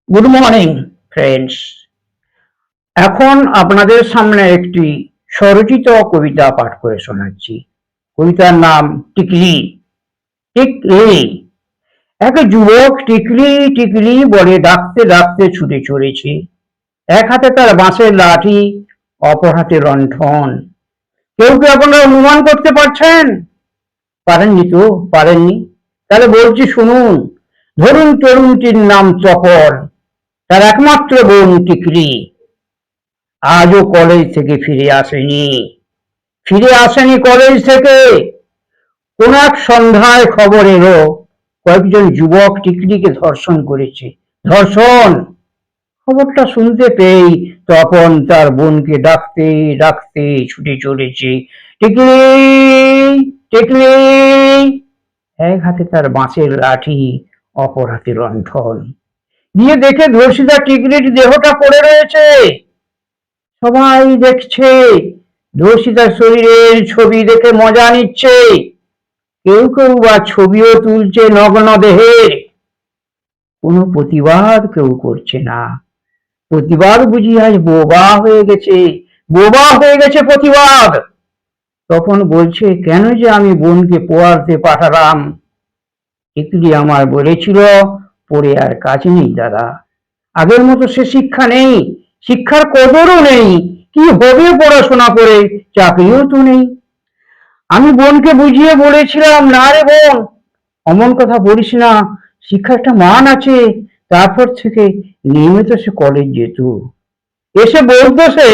Good morning friends. এখন আপনাদের সামনে একটি স্বরচিত কবিতা পাঠ করে শোনাচ্ছি। কবিতার নাম টিকলি। টিকলি। এক যুবক টিকলি টিকলি বলে ডাকতে ডাকতে ছুটে চলেছে। এক হাতে তার বাঁশের লাঠি, অপর হাতে লণ্ঠন। কেউ কি আপনারা অনুমান করতে পারছেন? পারেননি তো? পারেননি? তাহলে বলছি শুনুন। ধরুন তরুণটির নাম চপল, তার একমাত্র বোন টিকলি আজও কলেজ থেকে ফিরে আসেনি কলেজ থেকে। কোন এক সন্ধ্যায় খবর এলো কয়েকজন যুবক টিকলিকে ধর্ষণ করেছে। ধর্ষণ! খবরটা শুনতে পেয়েই তপন তার বোনকে ডাকতে ডাকতে ছুটে চলেছে। টিকলি, টিকলি। এক হাতে তার বাঁশের লাঠি, অপর হাতে লণ্ঠন। গিয়ে দেখে ধর্ষিতা টিকলির দেহটা পড়ে রয়েছে। সবাই দেখছে, ধর্ষিতার শরীরের ছবি দেখে মজা নিচ্ছে। কেউ কেউ বা ছবিও তুলছে নগ্ন দেহের। কোনো প্রতিবাদ কেউ করছে না। প্রতিবাদ বুঝি আজ বোবা হয়ে গেছে প্রতিবাদ। তখন বলছে, কেন যে আমি বোনকে পোয়াতে পাঠালাম। টিকলি আমার বলেছিল, পড়ে আর কাজ নেই দাদা। আগের মতো সে শিক্ষা নেই, শিক্ষার কদরও নেই। কি হবে পড়াশোনা করে? চাকরিও তো নেই। আমি বোনকে বুঝিয়ে বলেছিলাম, না রে বোন, অমন কথা বলিস না, শিক্ষার একটা মান আছে। তারপর থেকে নিয়মিত সে কলেজ যেত। এসে বলতো সে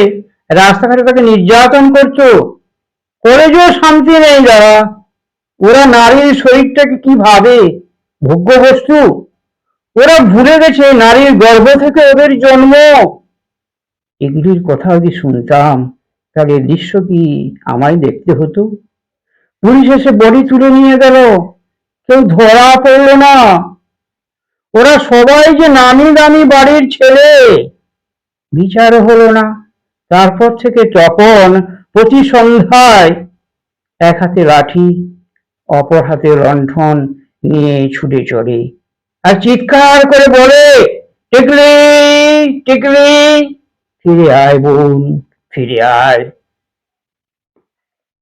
রাস্তাঘাটে তাকে নির্যাতন করতো। কলেজেও শান্তি নেই যারা। ওরা নারীর শরীরটাকে কি ভাবে? ভোগ্য বস্তু। ওরা ভুলে গেছে নারীর গর্ভ থেকে ওদের জন্ম। এগুলির কথা যদি শুনতাম, তাহলে দৃশ্য কি আমায় দেখতে হতো? পুলিশ এসে বডি তুলে নিয়ে গেল, কেউ ধরা পড়লো না। ওরা সবাই যে নামি দামি বাড়ির ছেলে, বিচার হলো না। তারপর থেকে তপন প্রতি সন্ধ্যায় এক হাতে লাঠি, অপর হাতে লণ্ঠন নিয়ে ছুটে চলে, আর চিৎকার করে বলে, টিকলি, টিকলি, ফিরে আয় বোন, ফিরে আয়।